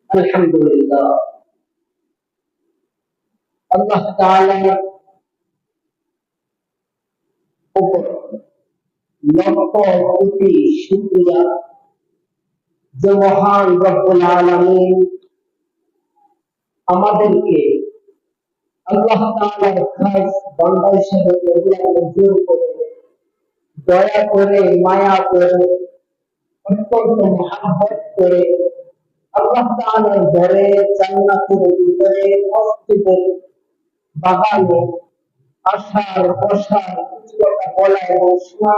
আলহামদুলিল্লাহ, আল্লাহ তাআলার উপর লক্ষ কোটি শুকরিয়া যে মহান রব্বুল আলামিন আমাদেরকে আল্লাহ তাআলার খাস বান্দা হিসেবে মঞ্জুর করে, দয়া করে, মায়া করে, অত্যন্ত মহব্বত করে আল্লাহ তাআলার ঘরে জান্নাতের ভিতরে মসজিদের বাগানে আসার বসার কিছু কথা বলা এবং শোনা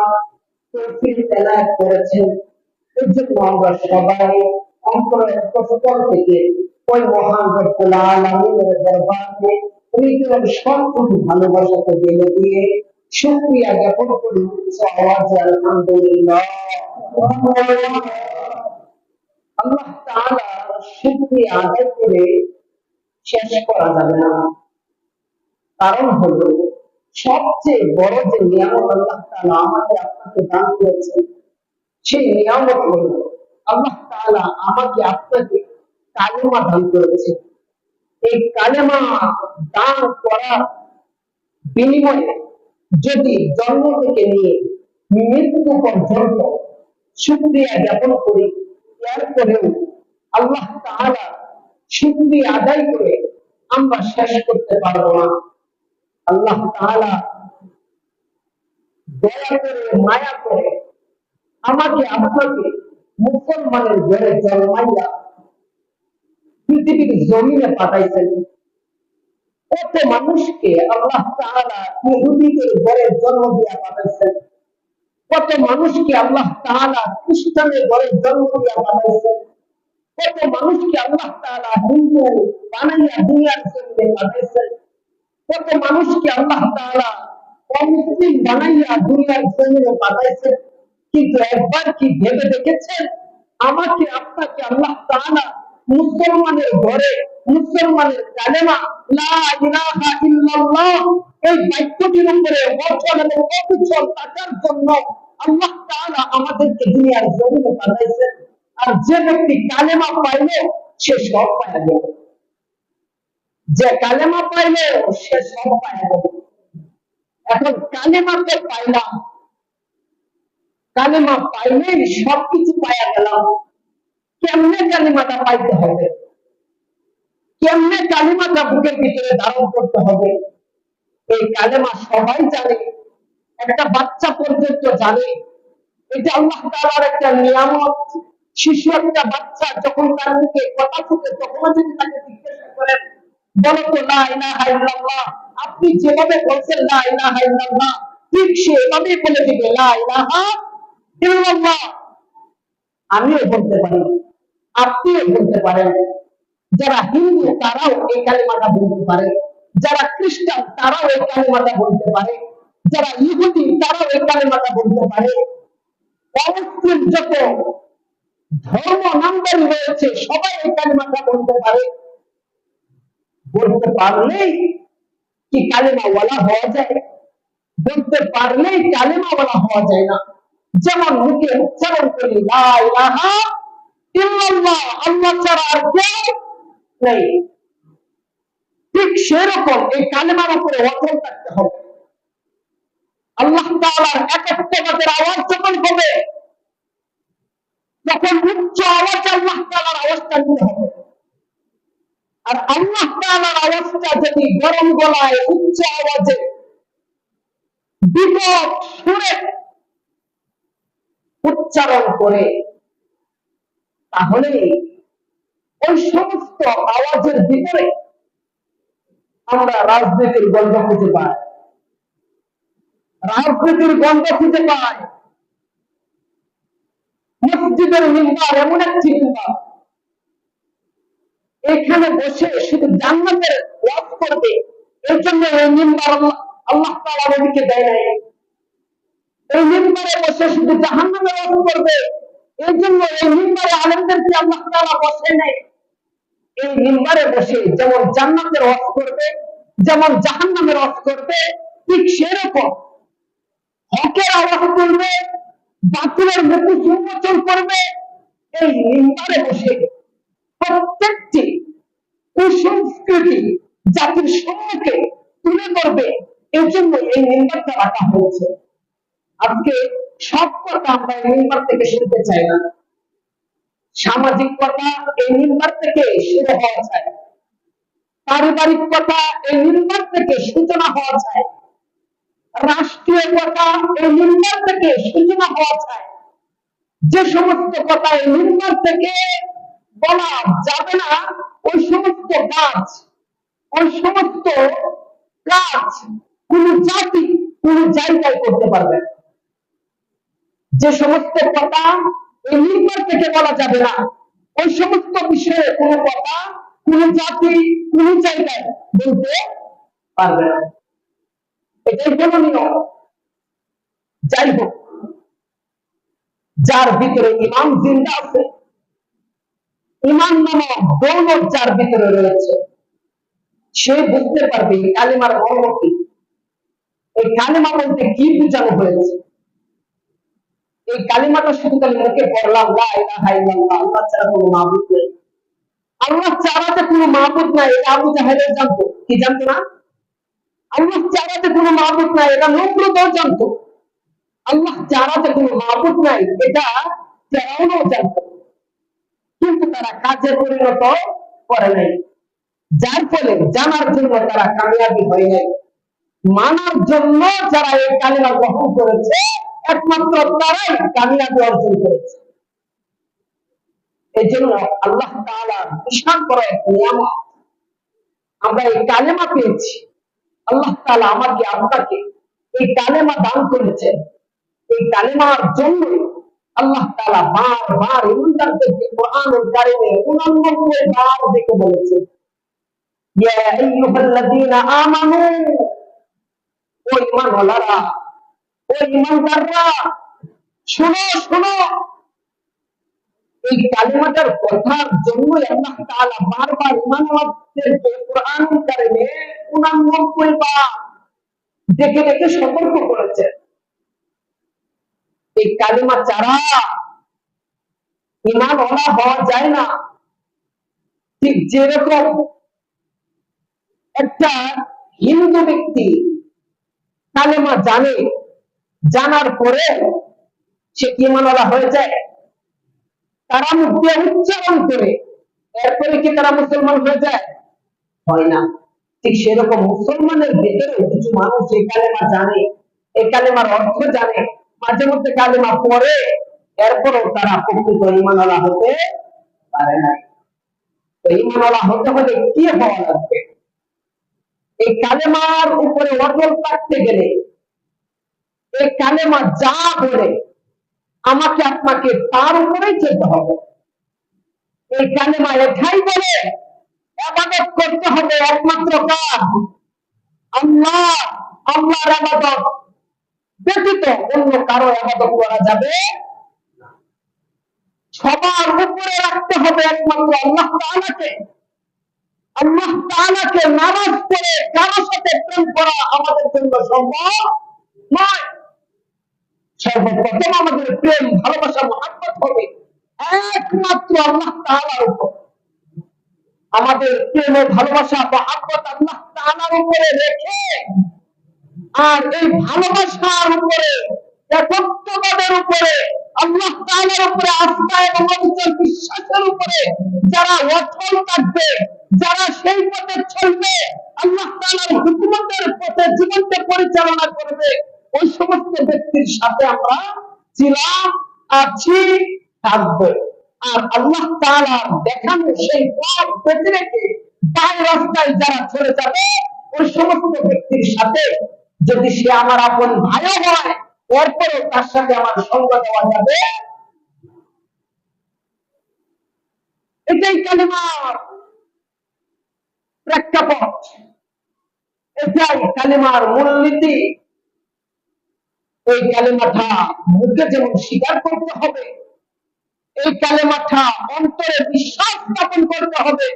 তৌফিক এনায়েত করেছেন। এর জন্য আমরা সবাই অন্তরস্থল থেকে ওই মহান রব্বুল আলামিনের দরবারে হৃদয়ের সবটুকু ভালোবাসাকে ঢেলে দিয়ে শুকরিয়া জ্ঞাপন করি উচ্চ আওয়াজে আলহামদুলিল্লাহ। আল্লাহ তাআলা শুকরিয়া আদায় করে শেষ করা যাবে না। কারণ হলো সবচেয়ে বড় যে নিয়ামত আল্লাহ তাআলা আমাকে আপনাকে দান করেছেন, সেই নিয়ামত হলো আল্লাহ তাআলা আমাকে আপনাকে কালেমা দান করেছে। এই কালেমা দান করার বিনিময়ে যদি জন্ম থেকে নিয়ে মৃত্যু পর্যন্ত শুকরিয়া জ্ঞাপন করি, এরপরেও আল্লাহ তাআলা শুকরিয়া আদায় করে আমরা শেষ করতে পারবো না। আল্লাহ তাআলা দয়া করে, মায়া করে আমাকে আপনাকে মুসলমানের ঘরে জন্মাইয়া পৃথিবীর জমিনে পাঠাইছেন। কত মানুষকে আল্লাহ তাআলা ইহুদিদের ঘরে জন্ম দিয়া পাঠাইছেন, কত মানুষকে আল্লাহ তাআলা খ্রিস্টানের ঘরে জন্ম দিয়া পাঠাইছেন, কত মানুষকে আল্লাহ তাআলা হিন্দু বানাইয়া দুনিয়ার জমিনে পাঠাইছেন, কত মানুষকে আল্লাহ তাআলা অমুসলিম বানাইয়া দুনিয়ার জমিনে পাঠাইছেন। কিন্তু একবার কি ভেবে দেখেছেন আমাকে আপনাকে আল্লাহ তাআলা মুসলমানের ঘরে মুসলমানের কালেমা লা ইলাহা ইল্লাল্লাহ এই বাক্যটির উপরে বছর এবং অবিচল থাকার জন্য আল্লাহ তাআলা আমাদেরকে দুনিয়ার জমিনে পাঠাইছেন। আর যে ব্যক্তি কালেমা পাইল সে সব পায় গেল, যে কালেমা পাইল সে সব পায় গেল। এখন কালেমা তো পাইলাম, কালেমা পাইলেই সবকিছু পাইয়া গেলাম। কেমনে কালেমাটা পাইতে হবে, কেমনে কালেমাটা বুকের ভিতরে ধারণ করতে হবে? এই কালেমা সবাই জানে, একটা বাচ্চা পর্যন্ত জানে। এটা আল্লাহ তাআলার একটা নিয়ামত। শিশু একটা বাচ্চা যখন তার মুখে কথা ফুটে তখন যদি তাকে জিজ্ঞাসা করেন বলো তো লা ইলাহা ইল্লাল্লাহ, আপনি যেভাবে বলছেন লা ইলাহা ইল্লাল্লাহ ঠিক সেভাবেই বলে দিবে লা ইলাহা ইল্লাল্লাহ। আমিও বলতে পারি, আপনিও বলতে পারেন। যারা হিন্দু তারাও এই কালেমাটা বলতে পারে, যারা খ্রিস্টান তারাও এই কালেমাটা বলতে পারে, যারা ইহুদি তারাও এই কালেমাটা বলতে পারে। অমুসলিম যত ধর্ম নামদারি রয়েছে সবাই এই কালেমাটা বলতে পারে। বলতে পারলেই কি কালেমাওয়ালা হওয়া যায়? বলতে পারলেই কালেমাওয়ালা হওয়া যায় না। যেমন মুখে উচ্চারণ করি লা ইলাহা ইল্লাল্লাহ, আল্লাহ ছাড়া আর কেউ নেই, ঠিক সেরকম এই কালেমার উপরে অটল থাকতে হবে। আল্লাহ তাআলার একাত্মবাদের আওয়াজ যখন হবে তখন উচ্চ আওয়াজে আল্লাহ তাআলার আওয়াজটা নিতে হবে। আর আল্লাহ তাআলার আওয়াজটা যদি গরম গলায় উচ্চ আওয়াজে বিকট সুরে উচ্চারণ করে তাহলে ওই সমস্ত আওয়াজের ভিতরে আমরা রাজনীতির গন্ধ খুঁজে পাই, রাজনীতির গন্ধ খুঁজে পাই। মসজিদের মিম্বার এমন একটি মিম্বার, এখানে বসে শুধু জান্নাতের ওয়াজ করবে, এর জন্য এই মিম্বার আল্লাহ তাআলা নবীকে দেয় নাই। এই মিম্বারে বসে শুধু জাহান্নামের ওয়াজ করবে, এর জন্য এই মিম্বারে আলেমদেরকে আল্লাহ তাআলা বসায় নাই। এই মিম্বারে বসে যেমন জান্নাতের ওয়াজ করবে, যেমন জাহান্নামের ওয়াজ করবে, ঠিক সেরকম হকের আওয়াজ করবে, বাতিলের মুখোশ উন্মোচন করবে। এই মিম্বারে বসে প্রত্যেক কুসংস্কৃতি জাতির সম্মুখে তুলে ধরবে, এর জন্য এই মিম্বরটা রাখা হয়েছে। আজকে সব কথা আমরা এই মিম্বর থেকে শুনতে চাই না। সামাজিক কথা এই মিম্বর থেকে শুরু হওয়া চাই, পারিবারিক কথা এই মিম্বর থেকে সূচনা হওয়া চাই, রাষ্ট্রীয় কথা এই মিম্বর থেকে সূচনা হওয়া চাই। যে সমস্ত কথা এই মিম্বর থেকে বলা যাবে না, ওই সমস্ত কাজ, ওই সমস্ত কাজ কোন জাতি কোন জায়গায় করতে পারবে না। যে সমস্ত কথা এই মিম্বর থেকে বলা যাবে না, ওই সমস্ত বিষয়ে কোন কথা কোন জাতি কোন জায়গায় বলতে পারবে না। এটাই কোন নিয়ম। যাই হোক, যার ভিতরে ইমান জিন্দা আছে, ইমান নামক দৌলত যার ভিতরে রয়েছে, সে বুঝতে পারবে কালিমার মর্ম কি, এই কালিমা বলতে কি বোঝানো হয়েছে। এই কালিমাটা শুধু খালি মুখে পড়লাম, লা ইলাহা ইল্লাল্লাহ, আল্লাহ ছাড়া কোনো মাবুদ নেই, আল্লাহ ছাড়া যে কোনো মাবুদ নাই, এটা আবু জাহেলও জানতো। কি জানতো না? আল্লাহ ছাড়া যে কোনো মাবুদ নাই, এটা নমরুদও জানতো। আল্লাহ ছাড়া যে কোনো মাবুদ নাই, এটা ফিরআউনও জানতো, কিন্তু তারা কাজে পরিণত করে নাই। যার ফলে জানার জন্য তারা কামিয়াবি হয় নাই, মানার জন্য যারা এই কালিমা গ্রহণ করেছে একমাত্র তারাই কামিয়াবি অর্জন করেছে। এই জন্য আল্লাহ তাআলার বিশাল বড় এক নিয়ামত, আমরা এই কালেমা পেয়েছি। আল্লাহ তাআলা আমাকে আপনাকে এই কালেমা দান করেছেন। এই কালেমার জন্য আল্লাহ তাআলা বারবার ইমানদারদেরকে কোরআনুল কারীমে 89 বার দেখে বলেছেন, ইয়া আইয়ুহাল্লাযীনা আমানু, ও ঈমানওয়ালারা, ও ঈমানদাররা, শোনো শোনো। এই কালিমাটার কথার জন্য আল্লাহ তাআলা বারবার ঈমানওয়ালাদেরকে কোরআনুল কারীমে 89 বার দেখে দেখে সতর্ক করেছেন। এই কালিমা ছাড়া ঈমানওয়ালা হওয়া যায় না। ঠিক যেরকম একটা হিন্দু ব্যক্তি কালেমা জানে, জানার পরে সে কি ঈমানওয়ালা হয়ে যায়? তারা মুখ দিয়ে উচ্চারণ করে এরপরে কি তারা মুসলমান হয়ে যায়? হয় না। ঠিক সেরকম মুসলমানের ভেতরে কিছু মানুষ এই কালেমা জানে, এই কালেমার অর্থ জানে, মাঝে মধ্যে কালেমা পড়ে, এরপরও তারা প্রকৃত ঈমানওয়ালা হতে পারে না। তো ঈমানওয়ালা হতে হলে কি হওয়া লাগবে? এই কালেমার উপরে অটল থাকতে গেলে এই কালেমা যা বলে আমাকে আপনাকে তার উপরেই চলতে হবে। এই কালেমা এটাই বলে ইবাদত করতে হবে একমাত্র কার? আল্লাহ। আল্লাহর ইবাদত ব্যতীত অন্য কারো ইবাদত করা যাবে না। সবার উপরে রাখতে হবে একমাত্র আল্লাহ তাআলাকে। আল্লাহ তাআলাকে নারাজ করে কারো সাথে প্রেম করা আমাদের জন্য সম্ভব নয়। সর্বপ্রথম আমাদের প্রেম ভালোবাসা মহব্বত হবে একমাত্র আল্লাহ তাআলার উপর। আমাদের প্রেম ও ভালোবাসা মহব্বত আল্লাহ তাআলার উপরে রেখে, আর এই ভালোবাসার উপরে, একত্ববাদের উপরে, আল্লাহ তাআলার উপরে আস্থা এবং অবিচল বিশ্বাসের উপরে যারা অটল থাকবে, যারা সেই পথে চলবে, আল্লাহ তাআলার হুকুমতের পথে জীবনকে পরিচালনা করবে, ওই সমস্ত ব্যক্তির সাথে আমরা ছিলাম, আছি, থাকবো। আর আল্লাহ তাআলার দেখানো সেই পথ বেঁচে রেখে বাই রাস্তায় যারা চলে যাবে, ওই সমস্ত ব্যক্তির সাথে যদি সে আমার আপন ভাইও হয়, এরপরে তার সাথে আমার সঙ্গ দেওয়া যাবে। এটাই কালিমার প্রেক্ষাপট, এটাই কালিমার মূলনীতি। এই কালিমাটা মুখে যেমন স্বীকার করতে হবে, এই কালিমাটা অন্তরে বিশ্বাস স্থাপন করতে হবে,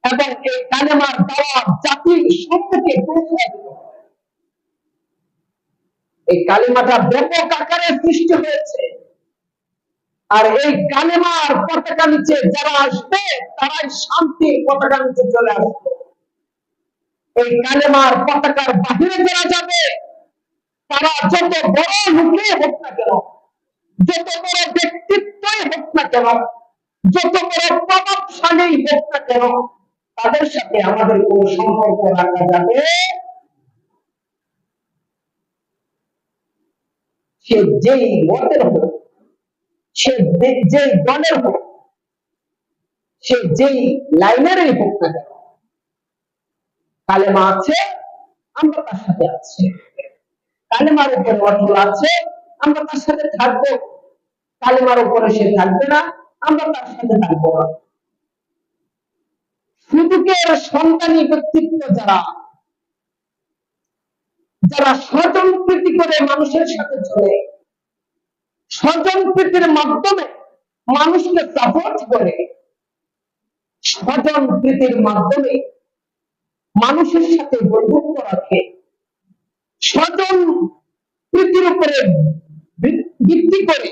এবং এই কালিমার দাওয়াত জাতির সম্মুখে পৌঁছে দিতে হবে। এই কালিমাটা ব্যাপক আকারে সৃষ্টি হয়েছে। আর এই কালেমার পতাকা নিচে যারা আসবে তারাই শান্তির পতাকা নিচে চলে আসবে। এই কালেমার পতাকার বাহিরে যারা যাবে তারা যত বড় লোকে হোক না কেন, যত বড় ব্যক্তিত্বই হোক না কেন, যত বড় প্রভাবশালী হোক না কেন, তাদের সাথে আমাদের কোন সম্পর্ক রাখা যাবে। সে যেই মতের হোক, সে যেই দলের হোক, সে যেই লাইনারই হোক না কেন, কালেমা আছে আমরা তার সাথে আছি, কালেমার উপরে অটল আছে আমরা তার সাথে থাকবো, কালেমার উপরে সে থাকবে না আমরা তার সাথে থাকবো না। সুযোগের সন্তানী ব্যক্তিত্ব যারা, যারা স্বজন প্রীতি করে মানুষের সাথে চলে, স্বজন প্রীতির মাধ্যমে মানুষকে সাপোর্ট করে, স্বজন প্রীতির মাধ্যমে মানুষের সাথে বন্ধুত্ব রাখে, স্বজন প্রীতির উপরে ভিত্তি করে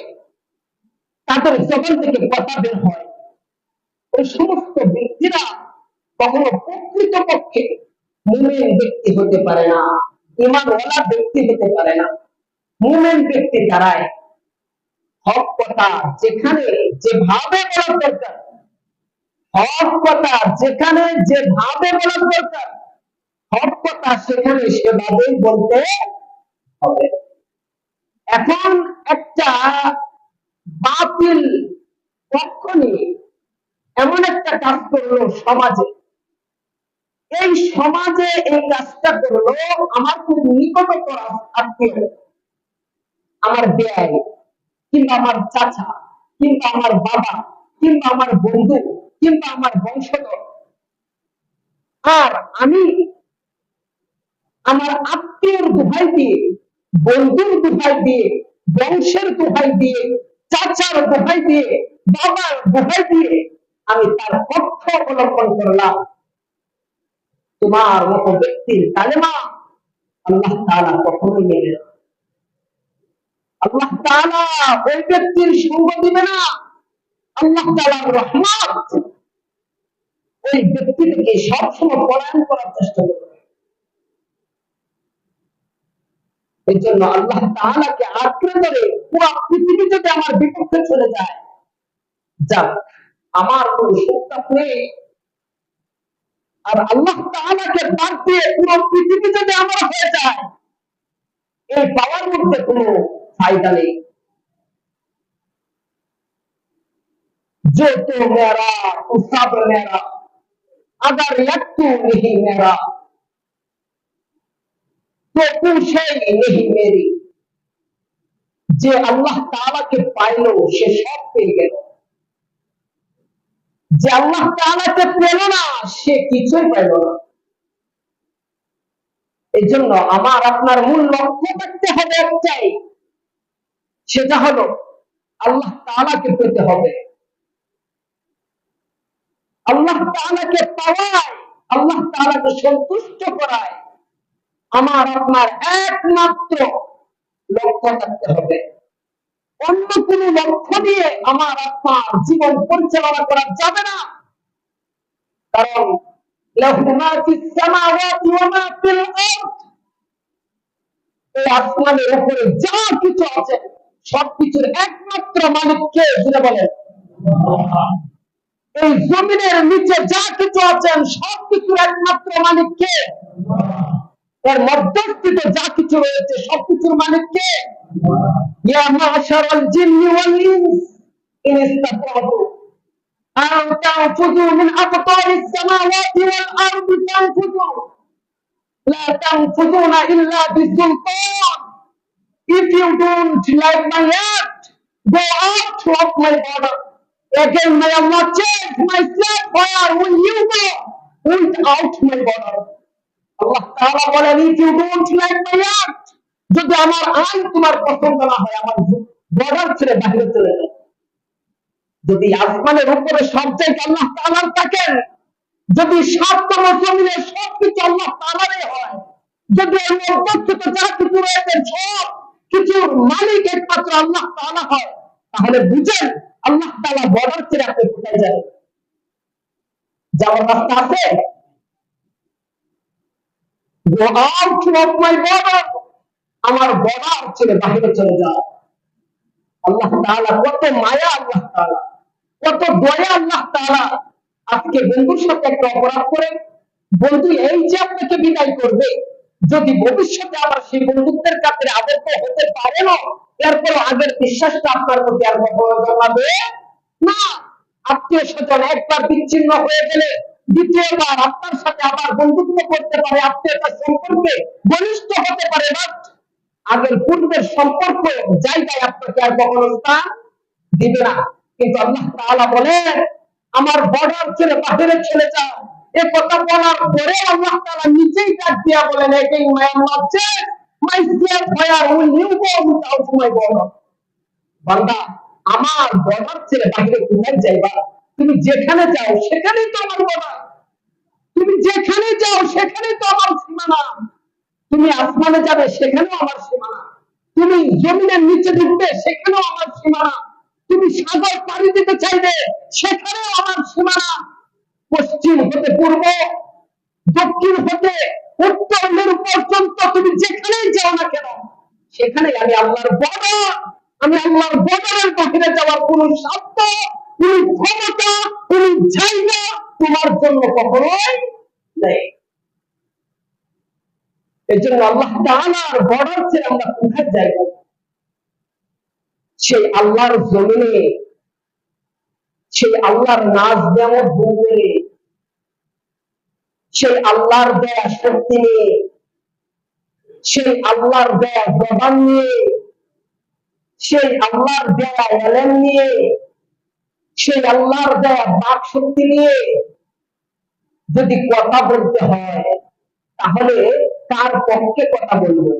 তাদের জবান থেকে কথা বের হয়, ওই সমস্ত ব্যক্তিরা কখনো প্রকৃতপক্ষে মুমিন ব্যক্তি হতে পারে না, ঈমানওয়ালা ব্যক্তি হতে পারে না। মুমিন ব্যক্তি দ্বারাই হক কথা যেখানে যেভাবে বলার দরকার, হক কথা যেখানে যেভাবে বলার দরকার, হক কথা সেখানে সেভাবেই বলতে হবে। এখন একটা বাতিল পক্ষ নিয়ে এমন একটা কাজ করলো সমাজে, এই সমাজে এই কাজটা করলো আমার খুব নিকটতর আত্মীয়, আমার বেয়াই কিংবা আমার চাচা কিংবা আমার বাবা কিংবা আমার বন্ধু কিংবা আমার বংশধর, আর আমি আমার আত্মীয়ের দোহাই দিয়ে, বন্ধুর দোহাই দিয়ে, বংশের দোহাই দিয়ে, চাচার দোহাই দিয়ে, বাবার দোহাই দিয়ে আমি তার পক্ষ অবলম্বন করলাম। তোমার মতো ব্যক্তির কালেমা আল্লাহ তাআলা কখনোই মেনে না। আল্লাহ তাআলা ওই ব্যক্তির সঙ্গ দিবে না। আল্লাহ তাআলার রহমত ওই ব্যক্তিকে সবসময় পলায়ন করার চেষ্টা করবে। এই জন্য আল্লাহ তাআলাকে আঁকড়ে ধরে পুরো পৃথিবী যদি আমার বিপক্ষে চলে যায়, যাক আমার কোনো শক্তি নেই, আর আল্লাহ তাআলাকে বাদ দিয়ে পুরো পৃথিবী যদি আমার হয়ে যায়, এই পাওয়ার মধ্যে কোনো ফায়দা নেই। जो तो मेरा तो सब मेरा, अगर एक तू नहीं मेरा तो कुछ नहीं मेरी। যে আল্লাহ তাআলাকে পাইলো সে সব পেয়ে গেল, যে আল্লাহ তাআলাকে পেল না সে কিছুই পাইল না। এই জন্য আমার আপনার মূল লক্ষ্য থাকতে হবে একটাই, সেটা হলো আল্লাহ তাআলাকে পেতে হবে। আল্লাহ তাআলাকে পাওয়ায়, আল্লাহ তাআলাকে সন্তুষ্ট করায় আমার আপনার একমাত্র লক্ষ্য থাকতে হবে। অন্য কোন লক্ষ্য নিয়ে আমার আপনার জীবন পরিচালনা করা যাবে না। কারণ লাহু মা ফিস সামাওয়াতি ওয়া মা ফিল আরদ, এই আসমানের উপরে যা কিছু আছে সবকিছুর একমাত্র মালিক কে? জুড়ে বলেন। এই জমিনের নিচে যা কিছু আছেন সবকিছুর একমাত্র মালিক কে? এর মধ্যস্থিত যা কিছু রয়েছে সবকিছুর মালিক কে? ইয়া মাশারাল জিন্নি ওয়াল ইনস ইন ইসতাতাতু আন তানফুযু মিন আকতারিস সামাওয়াতি ওয়াল আরদি তানফুযু লা তানফুযুনা ইল্লা বিসুলতান। If you don't like my act, go out of my border. Again may Allah change myself, where will you go without my border? আল্লাহ তাআলা বলেন, if you don't like my act, যদি আমার আইন তোমার পছন্দ না হয় আমার বর্ডার ছেড়ে বাইরে চলে যাও। যদি আসমানের উপরে সব জায়গায় আল্লাহ তাআলা থাকেন, যদি সাততম জমিনের সবকিছু আল্লাহ তাআলারই হয়, যদি এর মধ্যস্থিত যা কিছু রয়েছে সব কিছুর মালিক একমাত্র আল্লাহ তাআলা হয়, তাহলে বুঝেন আল্লাহ তাআলা বর্ডার ছেড়ে আপনি কোথায় যাবেন? যাওয়ার রাস্তা আছে? Go out of my border, আমার বর্ডার ছেড়ে বাহিরে চলে যাও। আল্লাহ তাআলা কত মায়া, আল্লাহ তাআলা কত দয়া, আল্লাহ তাআলা। আজকে বন্ধুর সাথে একটা অপরাধ করে বন্ধু এই যে আপনাকে বিদায় করবে, যদি ভবিষ্যতে আবার সেই বন্ধুত্বের কাছে আবদ্ধ হতে পারে না, এরপর আগের বিশ্বাসটা আপনার প্রতি আর কখনো জন্মাবে না। আত্মীয় স্বজন একবার বিচ্ছিন্ন হয়ে গেলে দ্বিতীয়বার আপনার সাথে আবার বন্ধুত্ব করতে পারে, আত্মীয়তার সম্পর্কে ঘনিষ্ঠ হতে পারে, বাট আগের পূর্বের সম্পর্ক জায়গায় আপনাকে আর কখনো স্থান দিবে না। কিন্তু আল্লাহ তাআলা বলেন আমার বর্ডার ছেড়ে বাহিরে চলে যাও। এ কথা বলার পরে আল্লাহ তাআলা নিজেই ডাক দিয়া বলেন এটাই my dear fire will you go without my border. বান্দা আমার বর্ডার ছেড়ে বাহিরে কোথায় যাইবা? তুমি যেখানে যাও সেখানেই তো আমার বর্ডার, তুমি যেখানে যাও সেখানেই তো আমার সীমানা। তুমি আসমানে যাবে সেখানেও আমার সীমানা, তুমি জমিনের নিচে ঢুকবে সেখানেও আমার সীমানা, তুমি সাগর পাড়ি দিতে চাইবে সেখানেও আমার সীমানা। পশ্চিম হতে পূর্ব, দক্ষিণ হতে উত্তর মেরু পর্যন্ত তুমি যেখানেই যাও না কেন সেখানে আমি আল্লাহর বর্ডার। আমি আল্লাহর বর্ডারের বাহিরে যাওয়ার কোন সাধ্য, কোন ক্ষমতা, কোন জায়গা তোমার জন্য কখনোই নেই। এই জন্য আল্লাহ তাআলার বর্ডার ছেড়ে আমরা কোথায় যাই? সেই আল্লাহর জমিনে, সেই আল্লাহর নাজ নেয়ামত ভোগ করে, সেই আল্লাহর দেয়া শক্তি নিয়ে, সেই আল্লাহর দেয়া জবান নিয়ে, সেই আল্লাহর দেয়া এলেম নিয়ে, সেই আল্লাহর দেয়া বাক শক্তি নিয়ে যদি কথা বলতে হয়, তাহলে কার পক্ষে কথা বলবো?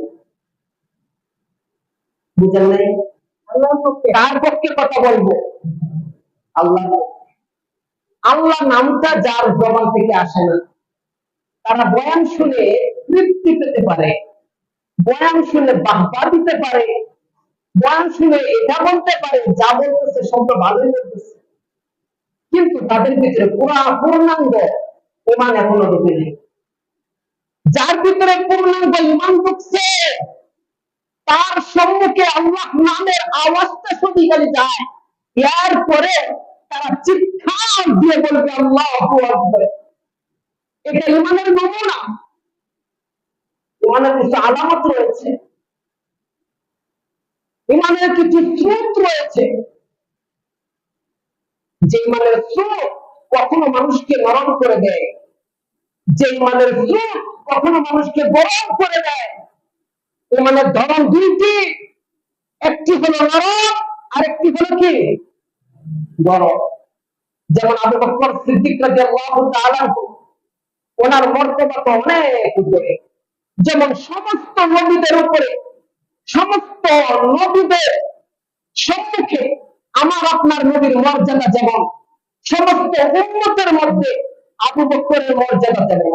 বুঝলেন নাই? কার পক্ষে কথা বলবো? আল্লাহ। আল্লাহ নামটা যার জবান থেকে আসে না, তারা বয়ান শুনে তৃপ্তি পেতে পারে, বয়ান শুনে বাহবা দিতে পারে, বয়ান শুনে এটা বলতে পারে যা বলতেছে সব ভালোই বলতেছে, কিন্তু তাদের ভিতরে পূর্ণাঙ্গ ইমান এখনো ঢুকে নেই। যার ভিতরে পূর্ণাঙ্গ ইমান ঢুকছে তার সম্মুখে আল্লাহ নামের আওয়াজটা শুনি গেলে যায়, এরপরে তারা চিৎকার দিয়ে বলবে আল্লাহু আকবার। এটা ইমানের নমুনা। ইমানের কিছু আলামত রয়েছে, ইমানের কিছু স্রোত রয়েছে। যে ইমানের স্রোত কখনো মানুষকে নরম করে দেয়, যে ইমানের স্রোত কখনো মানুষকে গরম করে দেয়। ইমানের ধরন দুইটি, একটি হলো নরম, আরেকটি হলো কি গরম। যেমন আবু বকর সিদ্দিক রাদিয়াল্লাহু তাআলা ওনার মর্যাদা তো অনেক উপরে। যেমন সমস্ত নবীদের উপরে, সমস্ত নবীদের সম্মুখে আমার আপনার নবীর মর্যাদা যেমন, সমস্ত উম্মতের মধ্যে আবু বকরের মর্যাদা যেমন,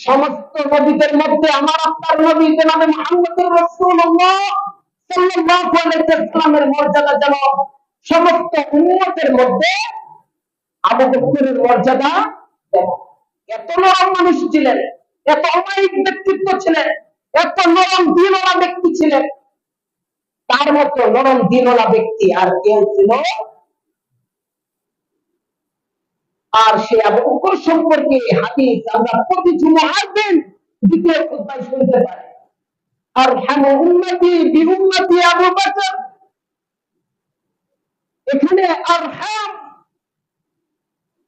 সমস্ত নবীদের মধ্যে আমার আপনার নবী জনাবে মুহাম্মদুর রাসূলুল্লাহ সাল্লাল্লাহু আলাইহি ওয়াসাল্লামের মর্যাদা যেমন, সমস্ত উম্মতের মধ্যে আবু বকরের মর্যাদা যেমন। এত নরম মানুষ ছিলেন, এত অমায়িক ব্যক্তিত্ব ছিলেন, এত নরম দিনওয়ালা ব্যক্তি ছিলেন। তার মতো নরম দিনওয়ালা ব্যক্তি আর কেউ ছিল? আর সে আবু বকর সম্পর্কে হাদিস আমরা প্রতি জুমার দিন দ্বিতীয় খুতবায় শুনতে পাই, আরহামু উম্মতি বিউম্মতি আবু বকর। এখানে আরহাম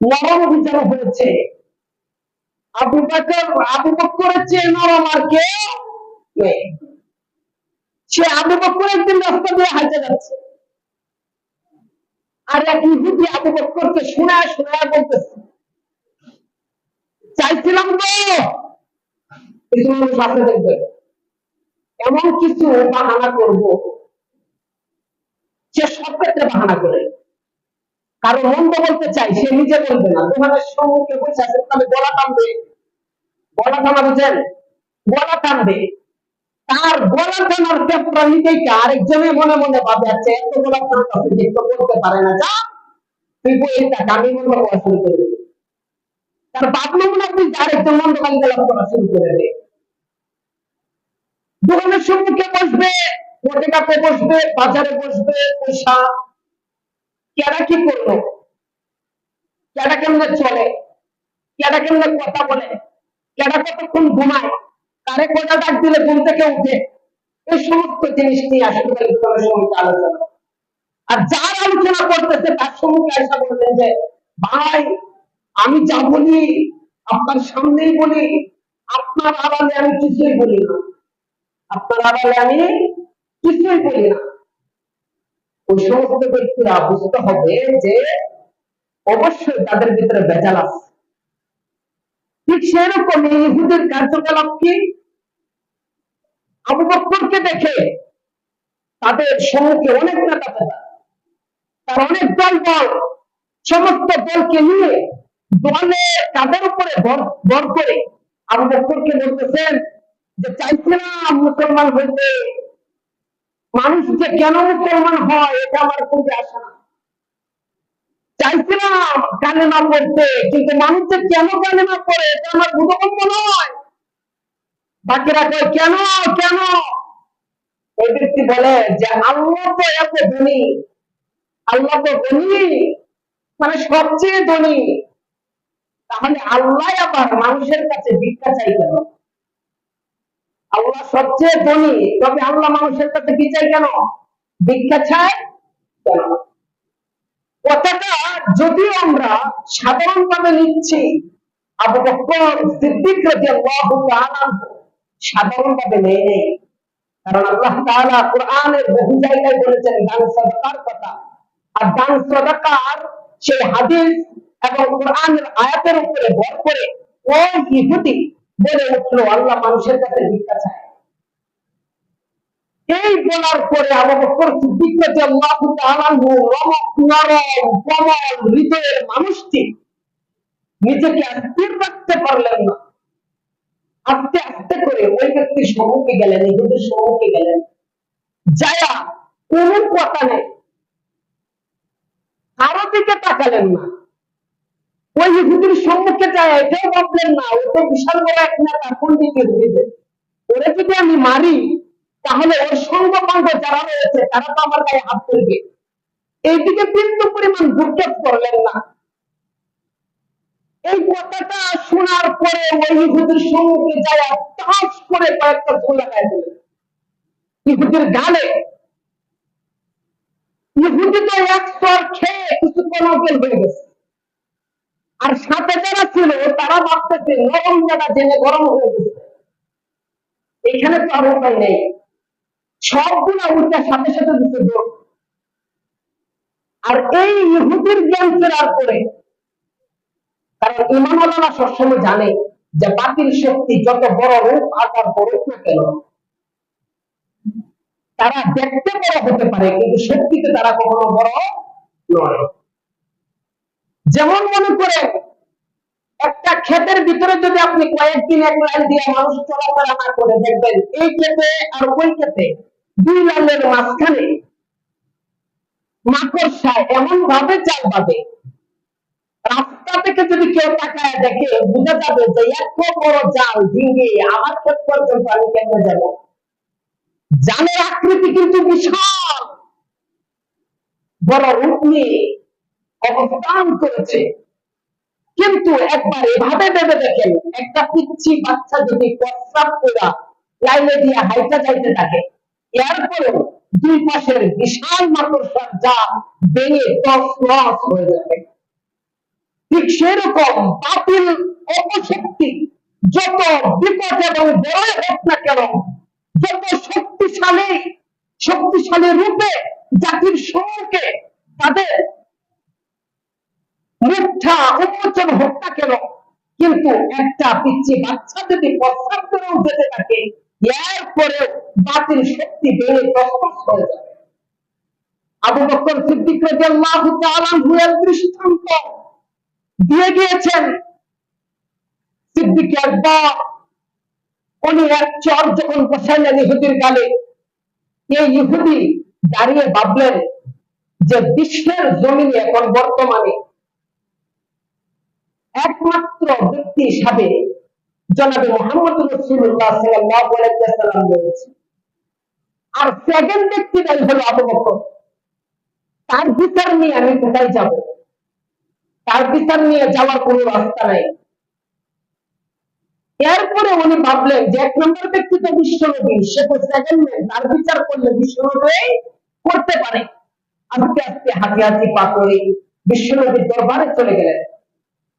নরম বুঝানো হয়েছে। আবু বকরের চেয়ে নরম আর কেউ নেই। সে আবু বকর একদিন রাস্তা দিয়ে হাঁটে যাচ্ছে, আর এক ইহুদি আবু বকরকে শোনায় বলতেছে, চাইছিলাম তো কিছু মানুষ আছে দেখবে এমন কিছু বাহানা করব, সে সব ক্ষেত্রে বাহানা করে। কারণ মন্দ বলতে চাই, সে নিজে বলবে না, তোমাদের সম্মুখে বসে আছে, তাহলে গলা টানবে, গলা টানা বুঝেন, গলা টানবে। তার গলা টানার পেপরা নিতেই আরেকজনে মনে মনে ভাবে আছে এত গলা টানতে যে তো করতে পারে না, যা তুই বইটা আমি মনে পড়া শুরু করে দেবে। তার বাপ মনে তুই আরেকজন মন্দ গালি গালাজ করা শুরু করে দেবে। দোকানের সম্মুখে বসবে, পটেকাতে বসবে, বাজারে বসবে, পয়সা কেডা কি করলো, কেডা কেমনে চলে, কেডা কেমনে কথা বলে, কেডা কতক্ষণ ঘুমায়, কারে কটা ডাক দিলে ঘুম থেকে উঠে, এই সমস্ত জিনিস নিয়ে আসলে দোকানের সম্মুখে আলোচনা। আর যার আলোচনা করতেছে তার সম্মুখে এসে বলবেন যে ভাই আমি যা বলি আপনার সামনেই বলি, আপনার আড়ালে আমি কিছুই বলি না, আপনার আড়ালে আমি কিছুই বলি না। ওই সমস্ত ব্যক্তিরা বুঝতে হবে যে অবশ্যই তাদের ভিতরে ভেজাল আছে। ঠিক সেরকম ইহুদের কার্যকলাপ কি, আবু বকরকে দেখে তাদের সম্মুখে অনেক নেতা পেতা, তার অনেক দল বল, সমস্ত দলকে নিয়ে দলে তাদের উপরে ভর করে আবু বকরকে বলতেছেন যে চাইছিলাম মুসলমান হইতে, মানুষ যে কেন মুসলমান হয় এটা আমার বুঝে আসে না, চাইছিলাম কালেমা পড়তে কিন্তু মানুষ যে কেন কালেমা পড়ে এটা আমার বোধগম্য নয়। বাকিরা কয় কেন কেন, ওই ব্যক্তি বলে যে আল্লাহ তো এত ধনী, আল্লাহ তো ধনী মানে সবচেয়ে ধনী, তাহলে আল্লাহ আবার মানুষের কাছে ভিক্ষা চাই কেন? আল্লাহ সবচেয়ে ধনী, তবে আল্লাহ মানুষের কাছে কি চাই কেন, ভিক্ষা চাই কেন? কথাটা যদিও আমরা সাধারণভাবে নিচ্ছি, আবু বকর সিদ্দিক রাদিয়াল্লাহু তাআলা সাধারণভাবে নেই নেই, কারণ আল্লাহ তাআলা কোরআনের বহু জায়গায় বলেছেন দান সাদাকার কথা। আর দান সাদাকার সেই হাদিস এবং কোরআনের আয়াতের উপরে ভর করে ওই ইহুদি বলে উঠলো আল্লাহ মানুষের কাছে ভিক্ষা চায়। এই বলার পরে আবু বকর সিদ্দিক রাদিয়াল্লাহু তাআলা নরম কোমল হৃদয়ের মানুষটি নিজেকে স্থির রাখতে পারলেন না, আস্তে আস্তে করে ওই ব্যক্তির সম্মুখে গেলেন, ইহুদির সম্মুখে গেলেন, যায়া কোন কথা নেই, কারো দিকে তাকালেন না, ওই ইহুদির সম্মুখে যায় এটাও ভাবলেন না ও তো বিশাল বড় এক নেতা, কোন দিকে হইবে, ওরে যদি আমি মারি তাহলে ওর সঙ্গ পাঙ্গ যারা রয়েছে তারা তো আমার গায়ে হাত তুলবে, এইদিকে বিন্দু পরিমাণ ভ্রুক্ষেপ করলেন না। এই কথাটা শোনার পরে ওই ইহুদির সম্মুখে যায় টাচ করে কয়েকটা ফুল লাগাই দিলেন ইহুদির গালে। ইহুদি তো এক স্তর খেয়ে কিছুক্ষণ অজ্ঞান হয়ে গেছে, আর সাথে যারা ছিল তারা ভাবতেছে নরম জায়গা জেনে গরম হয়ে গেছে, এখানে তো আর উপায় নেই, সবগুলা উল্টা সাথে সাথে দিতে দৌড়। আর এই ইহুদির জ্ঞান ফেরার পরে, কারণ ইমানওয়ালারা সবসময় জানে যে বাতিল শক্তি যত বড় রূপ আকার করুক না কেন, তারা দেখতে বড় হতে পারে কিন্তু শক্তিতে তারা কখনো বড় নয়। যেমন মনে করেন একটা ক্ষেতের ভিতরে যদি আপনি কয়েকদিন এক লাইন দিয়ে মানুষ চলাফেরা না করে, দেখবেন এই ক্ষেতে আর ওই ক্ষেতে দুই লাইনের মাঝখানে মাকড়সায় এমন ভাবে চাল বাঁধে, রাস্তা থেকে যদি কেউ তাকায় দেখে বুঝা যাবে যে এত বড় জাল ভেঙে আমার ক্ষেত পর্যন্ত আমি কেমনে যাব। জালের আকৃতি কিন্তু বিশাল বড় রূপ নিয়ে অবস্থান করেছে, কিন্তু একবার এভাবে ভেবে দেখেন একটা পিচ্ছি বাচ্চা যদি প্রস্রাব করা লাইনে দিয়ে হাইটা যাইতে থাকে, এরপরেও দুই পাশের বিশাল মাকড়সার জাল ভেঙে তছনছ হয়ে যাবে। ঠিক সেরকম বাতিল অপশক্তি যত বিপদ এবং বড় হোক না কেন, যত শক্তিশালী রূপে জাতির সম্মুখে তাদের মুখটা উন্মোচন হোক না কেন, কিন্তু একটা পিচ্ছি বাচ্চা যদি প্রস্রাব করেও যেতে থাকে এরপরেও বাতিল শক্তি ভেঙে তছনছ হয়ে যাবে। আবু বকর সিদ্দিক রাদিয়াল্লাহু তাআলা এর দৃষ্টান্ত দিয়ে গিয়েছেন। সিদ্দিক আকবর উনি এক চর যখন বসাইলেন ইহুদির গালে, এই ইহুদি দাঁড়িয়ে ভাবলেন যে বিশ্বের জমিনে এখন বর্তমানে একমাত্র ব্যক্তি হিসাবে জনাবে মোহাম্মদ রাসূলুল্লাহ সাল্লাল্লাহু আলাইহি ওয়াসাল্লাম রয়েছে, আর সেকেন্ড ব্যক্তিটাই হলো আবু বকর। তার বিচার নিয়ে আমি কোথায় যাব? তার বিচার নিয়ে যাওয়ার কোনো রাস্তা নাই। এরপরে উনি ভাবলেন যে এক নম্বর ব্যক্তি তো বিশ্বনবী, সে তো সেকেন্ড ম্যান, তার বিচার করলে বিশ্বনবী করতে পারে। আস্তে আস্তে হাঁটি হাঁটি পা করে বিশ্বনবীর দরবারে চলে গেলেন।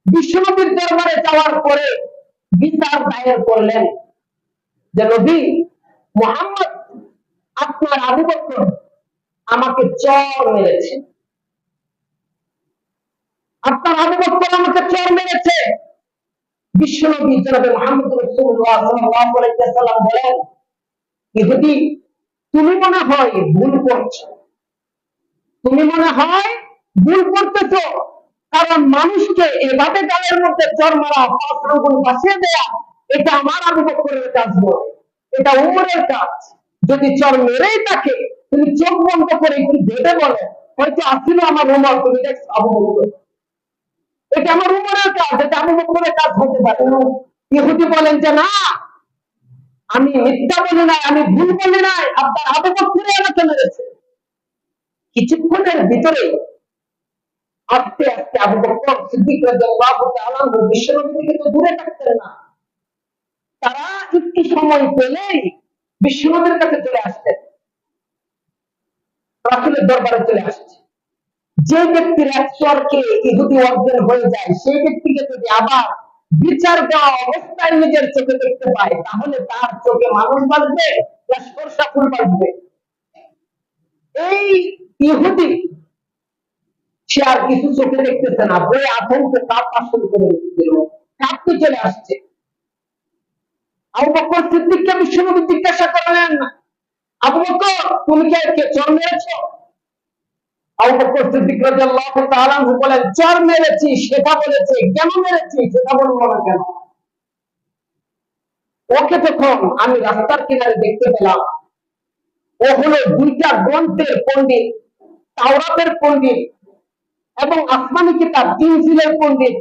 বিশ্বনবীর দরবারে যাওয়ার পরে বিচার দায়ের করলেন যে নবী মুহাম্মদ, আপনার আবু বকর আমাকে চর মেরেছে, আপনার আবু বকর আমাকে চর মেরেছে। বিশ্বনবী জনাবে মুহাম্মদ রাসূলুল্লাহ সাল্লাল্লাহু আলাইহি ওয়াসাল্লাম বলেন, ইহুদি তুমি মনে হয় ভুল করছো, তুমি মনে হয় ভুল করতেছো, কারণ মানুষকে এভাবে গালের মধ্যে চর মারা, পাঁচ আঙ্গুল ভাসিয়ে দেয়া, এটা আমার আবু বকরের কাজ নয়, এটা উমরের কাজ। যদি চর মেরেই থাকে, তুমি চোখ বন্ধ করে একটু ভেবে বলো, হয়তো আসছিল আমার উমর, তুমি দেখছো আবু বকর, এটা আমার উমরের কাজ, এটা আবু বকরের কাজ হতে পারে। ইহুদি বলেন যে না, আমি মিথ্যা বলি নাই, আমি ভুল বলি নাই, আপনার আবু বকরই আমাকে মেরেছে। কিছুক্ষণের ভিতরে আস্তে আস্তে আবু বকর সিদ্দিক রাদিয়াল্লাহু তাআলা আনহু বিশ্বনবী থেকে তো দূরে থাকতেন না, তারা একটু সময় পেলেই বিশ্বনবীর কাছে চলে আসতেন, রাসূলের দরবারে চলে আসছে। যে ব্যক্তির এক চরকে ইহুদি অর্জন হয়ে যায়, সেই ব্যক্তিকে যদি আবার বিচার দেওয়া অবস্থায় নিজের চোখে দেখতে পায়, তাহলে তার চোখে মানুষ বাঁচবে না সরষা ফুল বাঁচবে? এই ইহুদি সে আর কিছু চোখে দেখতেছে না, বই আতঙ্কে কাঁপা শুরু করে দিল, কাঁপতে চলে আসছে। আবু বকর সিদ্দিককে বিশ্বনবী জিজ্ঞাসা করলেন, আবু বকর তুমি কে চর মেরেছো? আবু বকর সিদ্দিক রাদিয়াল্লাহু তাআলা আনহু বলেন, চর মেরেছি সেটা বলেছে, কেন মেরেছি সেটা বলবো না কেন? ওকে যখন আমি রাস্তার কিনারে দেখতে পেলাম, ও হলো দুইটা গ্রন্থের পণ্ডিত, তাওরাতের পণ্ডিত এবং আসমানী কিতাব ইনজিলের পণ্ডিত।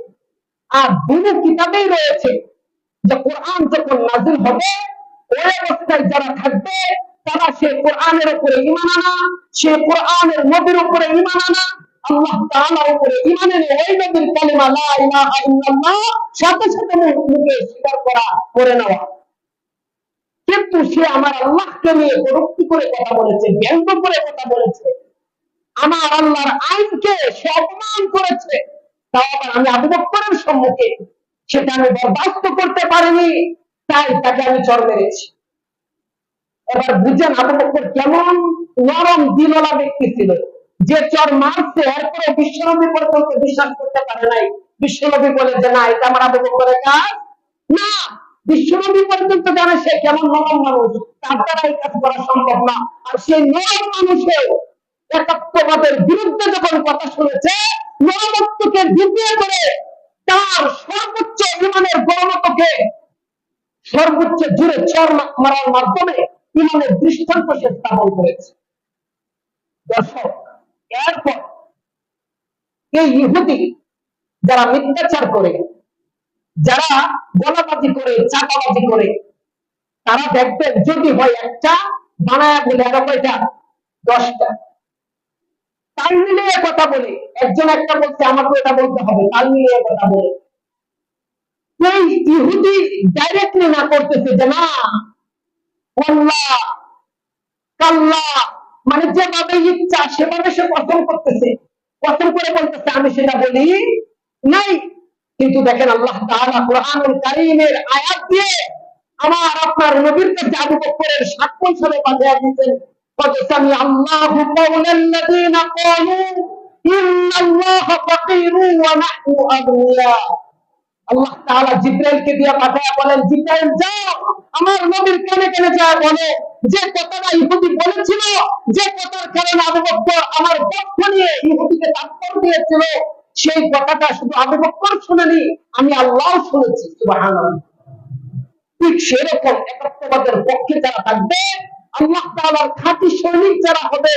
আর দুটো কিতাবেই রয়েছে যে কোরআন যখন নাযিল হবে, ওই অবস্থায় যারা থাকবে তারা সে কোরআনের উপরে ঈমান আনা, সে কোরআনের নবীর উপরে ঈমান আনা, আল্লাহ তাআলার উপরে ঈমান এনে ওই নবীর কালিমা লা ইলাহা ইল্লাল্লাহ সাথে সাথে মুখে স্বীকার করা, করে নেওয়া। কিন্তু সে আমার আল্লাহকে নিয়ে কটূক্তি করে কথা বলেছে, ব্যঙ্গ করে কথা বলেছে, আমার আল্লাহর আইনকে সে অপমান করেছে, তাও আবার আমি আবু বকরের সম্মুখে সেটা আমি বরদাস্ত করতে পারিনি, তাই তাকে আমি চর মেরেছি। এবার বুঝেন আবু বকর কেমন নরম দিলওয়ালা ব্যক্তি ছিল, যে চর মারছে এরপরে বিশ্বনবী পর্যন্ত বিশ্বাস করতে পারে নাই। বিশ্বনবী বলে যে না, এটা আমার আবু বকরের কাজ না। বিশ্বনবী পর্যন্ত জানে সে কেমন নরম মানুষ, তার দ্বারা এই কাজ করা সম্ভব না। আর সেই নরম মানুষেও একাত্মবাদের বিরুদ্ধে যখন কথা শুনেছে, নরমত্বকে দ্বিতীয় করে তার সর্বোচ্চ ইমানের গণমতকে সর্বোচ্চ জুড়ে চর মারার মাধ্যমে ইমানের দৃষ্টান্ত সে স্থাপন করেছে। দর্শক, এরপর এই ইহুদি যারা মিথ্যাচার করে, যারা গলাবাজি করে, চাঁদাবাজি করে, তারা দেখবেন যদি হয় একটা বানায় বলে আরো কয়টা 10টা তাল মিলিয়ে কথা বলে, একজন একটা বলছে আমাকে এটা বলতে হবে, তাল মিলিয়ে কথা বলে। এই ইহুদি ডাইরেক্টলি না করতেছে যে না আল্লাহ কাল্লা, মানে যেভাবে ইচ্ছা সেভাবে সে কসম করতেছে, কসম করে বলতেছে আমি সেটা বলি নাই। কিন্তু দেখেন আল্লাহ তাআলা কুরআনুল কারীমের আয়াত দিয়ে আমার আপনার নবীর কাছে আবু বকরের সাক্ষ্য হিসেবে বাঁধিয়ে দিয়েছেন, قد سمع الله قول الذين قالوا إن الله فقير ونحن أغنياء। আল্লাহ তাআলা জিবরাইলকে দিয়ে পাঠায় বলেন, জিবরাইল যাও আমার নবীর কানে কানে যা বলে, যে কথাটা ইহুদি বলেছিল, যে কথার কারণে আবু বকর আমার পক্ষ নিয়ে ইহুদিকে তাৎপর দিয়েছিল, সেই কথাটা শুধু আবু বকর শুনেনি, আমি আল্লাহ শুনেছি। সুবহানাল্লাহ। ঠিক সেরকম একাত্মবাদের পক্ষে যারা থাকবে, আল্লাহ তাআলার খাঁটি সৈনিক যারা হবে,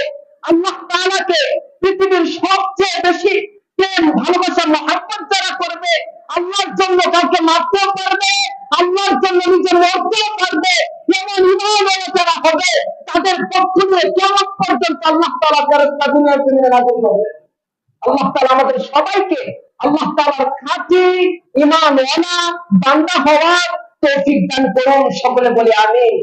আল্লাহ তাআলাকে পৃথিবীর সবচেয়ে বেশি প্রেম ভালোবাসা মহব্বত যারা করবে, আল্লাহর জন্য কাউকে মারতেও পারবে, আল্লাহর জন্য নিজে মরতেও পারবে, এমন ঈমানওয়ালা যারা হবে, তাদের পক্ষ নিয়ে কিয়ামত পর্যন্ত আল্লাহ তাআলা ফেরেশতা দুনিয়ার জমিনে নাযিল করবে। আল্লাহ তাআলা আমাদের সবাইকে আল্লাহ তাআলার খাঁটি ঈমানওয়ালা বান্দা হওয়ার তৌফিক দান করুন। সকলে বলি আমিন।